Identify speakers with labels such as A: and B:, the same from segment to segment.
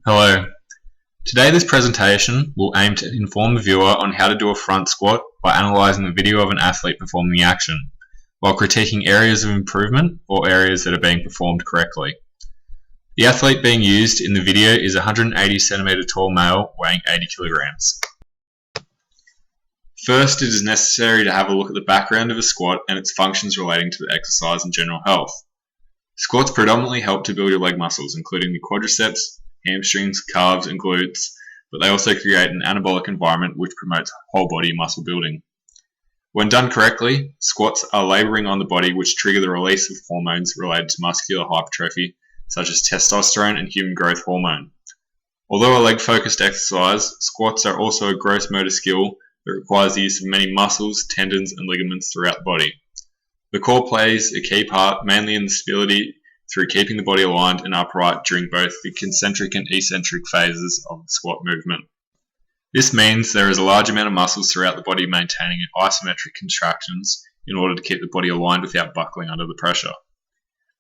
A: Hello. Today this presentation will aim to inform the viewer on how to do a front squat by analysing the video of an athlete performing the action, while critiquing areas of improvement or areas that are being performed correctly. The athlete being used in the video is a 180 cm tall male weighing 80 kg. First, it is necessary to have a look at the background of a squat and its functions relating to the exercise and general health. Squats predominantly help to build your leg muscles, including the quadriceps, hamstrings, calves and glutes, but they also create an anabolic environment which promotes whole body muscle building. When done correctly, squats are labouring on the body which trigger the release of hormones related to muscular hypertrophy, such as testosterone and human growth hormone. Although a leg-focused exercise, squats are also a gross motor skill that requires the use of many muscles, tendons and ligaments throughout the body. The core plays a key part mainly in the stability through keeping the body aligned and upright during both the concentric and eccentric phases of the squat movement. This means there is a large amount of muscles throughout the body maintaining isometric contractions in order to keep the body aligned without buckling under the pressure.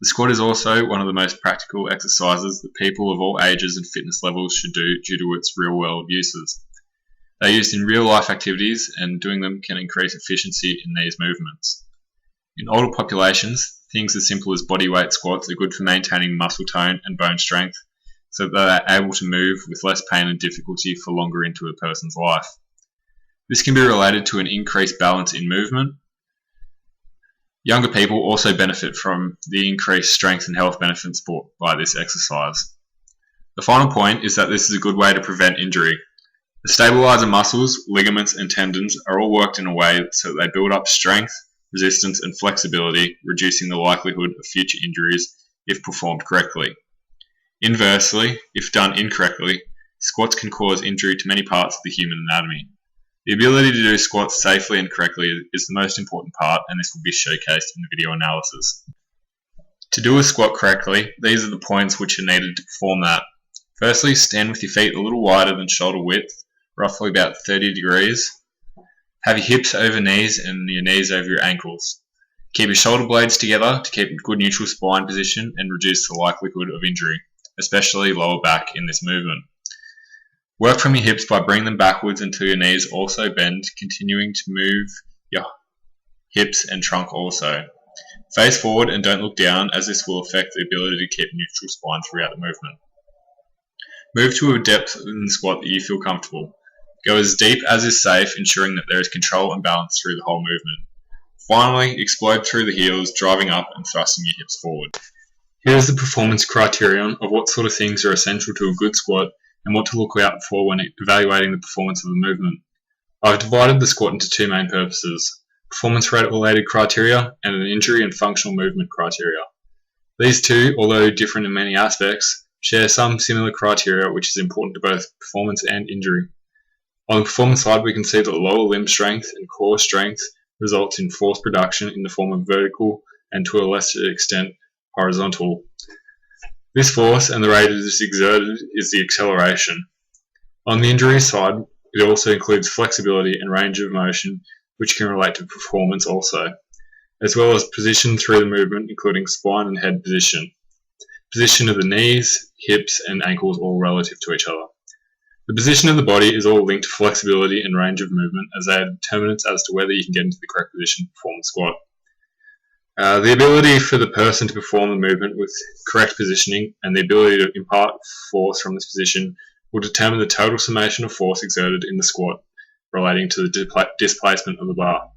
A: The squat is also one of the most practical exercises that people of all ages and fitness levels should do due to its real-world uses. They are used in real-life activities and doing them can increase efficiency in these movements. In older populations, things as simple as bodyweight squats are good for maintaining muscle tone and bone strength so that they are able to move with less pain and difficulty for longer into a person's life. This can be related to an increased balance in movement. Younger people also benefit from the increased strength and health benefits brought by this exercise. The final point is that this is a good way to prevent injury. The stabilizer muscles, ligaments and tendons are all worked in a way so that they build up strength, resistance and flexibility, reducing the likelihood of future injuries if performed correctly. Inversely, if done incorrectly, squats can cause injury to many parts of the human anatomy. The ability to do squats safely and correctly is the most important part, and this will be showcased in the video analysis. To do a squat correctly, these are the points which are needed to perform that. Firstly, stand with your feet a little wider than shoulder width, roughly about 30 degrees. Have your hips over knees and your knees over your ankles. Keep your shoulder blades together to keep a good neutral spine position and reduce the likelihood of injury, especially lower back in this movement. Work from your hips by bringing them backwards until your knees also bend, continuing to move your hips and trunk also. Face forward and don't look down, as this will affect the ability to keep a neutral spine throughout the movement. Move to a depth in the squat that you feel comfortable. Go as deep as is safe, ensuring that there is control and balance through the whole movement. Finally, explode through the heels, driving up and thrusting your hips forward. Here is the performance criterion of what sort of things are essential to a good squat and what to look out for when evaluating the performance of the movement. I've divided the squat into two main purposes: performance rate related criteria and an injury and functional movement criteria. These two, although different in many aspects, share some similar criteria which is important to both performance and injury. On the performance side, we can see that lower limb strength and core strength results in force production in the form of vertical and to a lesser extent horizontal. This force and the rate it is exerted is the acceleration. On the injury side, it also includes flexibility and range of motion, which can relate to performance also, as well as position through the movement, including spine and head position. Position of the knees, hips and ankles all relative to each other. The position of the body is all linked to flexibility and range of movement, as they are determinants as to whether you can get into the correct position to perform the squat. The ability for the person to perform the movement with correct positioning and the ability to impart force from this position will determine the total summation of force exerted in the squat relating to the displacement of the bar.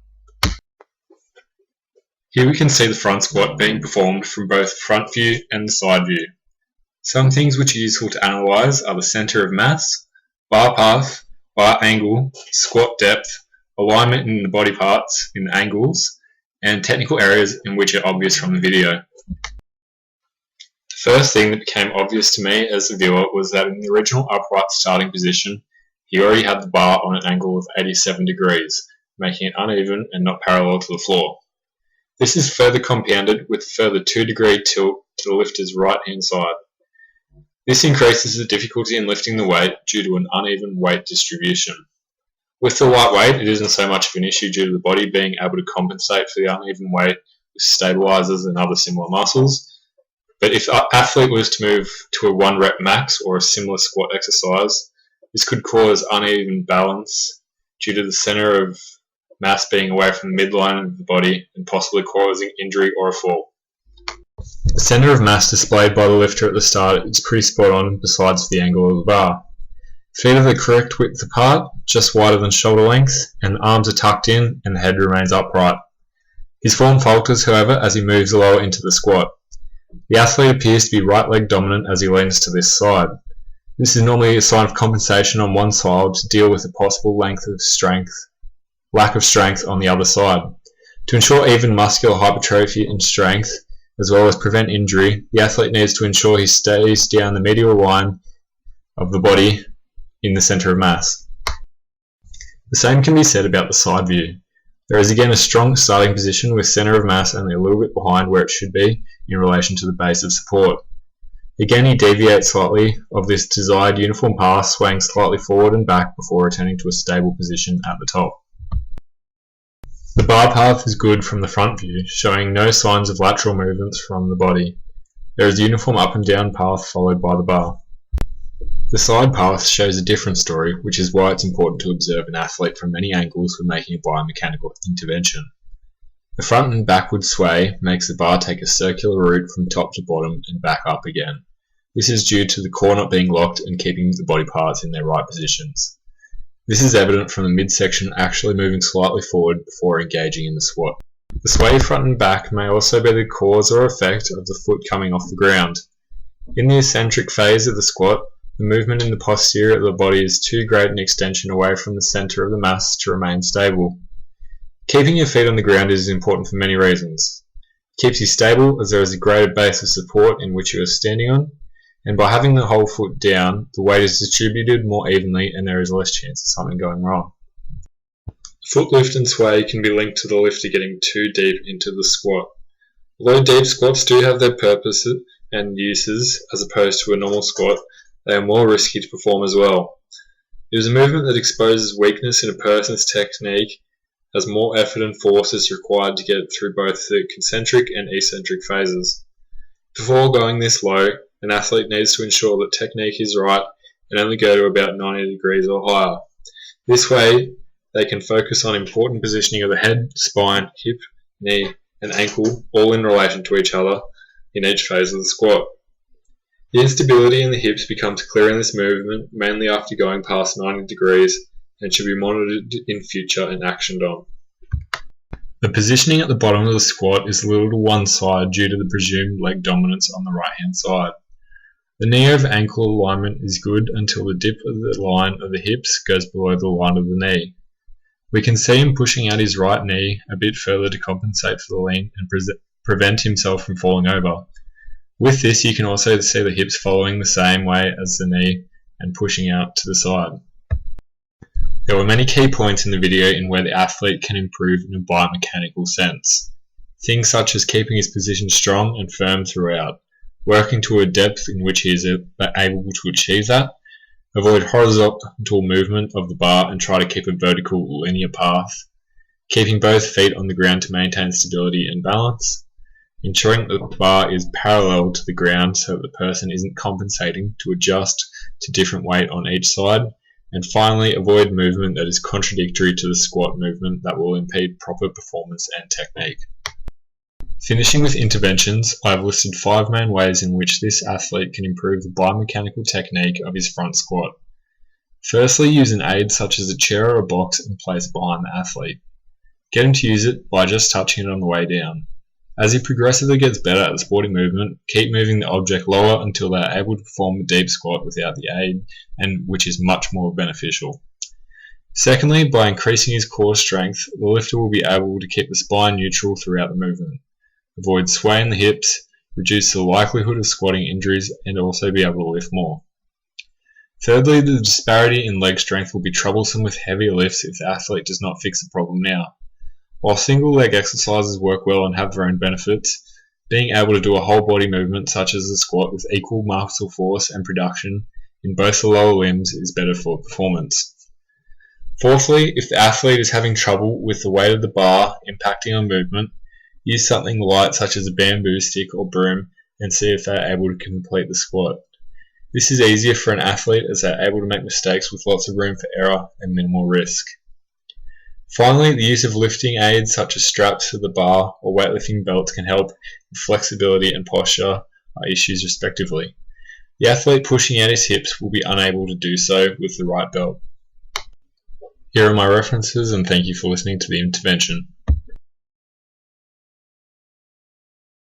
A: Here we can see the front squat being performed from both the front view and the side view. Some things which are useful to analyse are the centre of mass, bar path, bar angle, squat depth, alignment in the body parts in the angles, and technical areas in which are obvious from the video. The first thing that became obvious to me as a viewer was that in the original upright starting position, he already had the bar on an angle of 87 degrees, making it uneven and not parallel to the floor. This is further compounded with a further 2-degree tilt to the lifter's right hand side. This increases the difficulty in lifting the weight due to an uneven weight distribution. With the light weight, it isn't so much of an issue due to the body being able to compensate for the uneven weight with stabilizers and other similar muscles, But if an athlete was to move to a 1 rep max or a similar squat exercise, this could cause uneven balance due to the center of mass being away from the midline of the body and possibly causing injury or a fall. The center of mass displayed by the lifter at the start is pretty spot on besides the angle of the bar. Feet are the correct width apart, just wider than shoulder length, and the arms are tucked in and the head remains upright. His form falters, however, as he moves lower into the squat. The athlete appears to be right leg dominant as he leans to this side. This is normally a sign of compensation on one side to deal with a possible lack of strength on the other side. To ensure even muscular hypertrophy and strength, as well as prevent injury, the athlete needs to ensure he stays down the medial line of the body in the center of mass. The same can be said about the side view. There is again a strong starting position with center of mass only a little bit behind where it should be in relation to the base of support. Again, he deviates slightly of this desired uniform path, swaying slightly forward and back before returning to a stable position at the top. The bar path is good from the front view, showing no signs of lateral movements from the body. There is a uniform up and down path followed by the bar. The side path shows a different story, which is why it's important to observe an athlete from many angles when making a biomechanical intervention. The front and backward sway makes the bar take a circular route from top to bottom and back up again. This is due to the core not being locked and keeping the body parts in their right positions. This is evident from the midsection actually moving slightly forward before engaging in the squat. The sway front and back may also be the cause or effect of the foot coming off the ground. In the eccentric phase of the squat, the movement in the posterior of the body is too great an extension away from the center of the mass to remain stable. Keeping your feet on the ground is important for many reasons. It keeps you stable as there is a greater base of support in which you are standing on, and by having the whole foot down, the weight is distributed more evenly and there is less chance of something going wrong. Foot lift and sway can be linked to the lifter getting too deep into the squat. Although deep squats do have their purposes and uses as opposed to a normal squat, they are more risky to perform as well. It is a movement that exposes weakness in a person's technique as more effort and force is required to get through both the concentric and eccentric phases. Before going this low, an athlete needs to ensure that technique is right and only go to about 90 degrees or higher. This way, they can focus on important positioning of the head, spine, hip, knee, and ankle, all in relation to each other in each phase of the squat. The instability in the hips becomes clear in this movement, mainly after going past 90 degrees, and should be monitored in future and actioned on. The positioning at the bottom of the squat is a little to one side due to the presumed leg dominance on the right hand side. The knee over ankle alignment is good until the dip of the line of the hips goes below the line of the knee. We can see him pushing out his right knee a bit further to compensate for the lean and prevent himself from falling over. With this, you can also see the hips following the same way as the knee and pushing out to the side. There were many key points in the video in where the athlete can improve in a biomechanical sense. Things such as keeping his position strong and firm throughout, working to a depth in which he is able to achieve that, avoid horizontal movement of the bar and try to keep a vertical linear path, keeping both feet on the ground to maintain stability and balance, ensuring that the bar is parallel to the ground so that the person isn't compensating to adjust to different weight on each side, and finally avoid movement that is contradictory to the squat movement that will impede proper performance and technique. Finishing with interventions, I have listed 5 main ways in which this athlete can improve the biomechanical technique of his front squat. Firstly, use an aid such as a chair or a box and place it behind the athlete. Get him to use it by just touching it on the way down. As he progressively gets better at the sporting movement, keep moving the object lower until they are able to perform a deep squat without the aid, and which is much more beneficial. Secondly, by increasing his core strength, the lifter will be able to keep the spine neutral throughout the movement, avoid sway in the hips, reduce the likelihood of squatting injuries, and also be able to lift more. Thirdly, the disparity in leg strength will be troublesome with heavier lifts if the athlete does not fix the problem now. While single leg exercises work well and have their own benefits, being able to do a whole body movement such as a squat with equal muscle force and production in both the lower limbs is better for performance. Fourthly, if the athlete is having trouble with the weight of the bar impacting on movement, use something light such as a bamboo stick or broom
B: and see if they're able to complete the squat. This is easier for an athlete as they're able to make mistakes with lots of room for error and minimal risk. Finally, the use of lifting aids such as straps for the bar or weightlifting belts can help with flexibility and posture issues respectively. The athlete pushing out his hips will be unable to do so with the right belt. Here are my references, and thank you for listening to the intervention.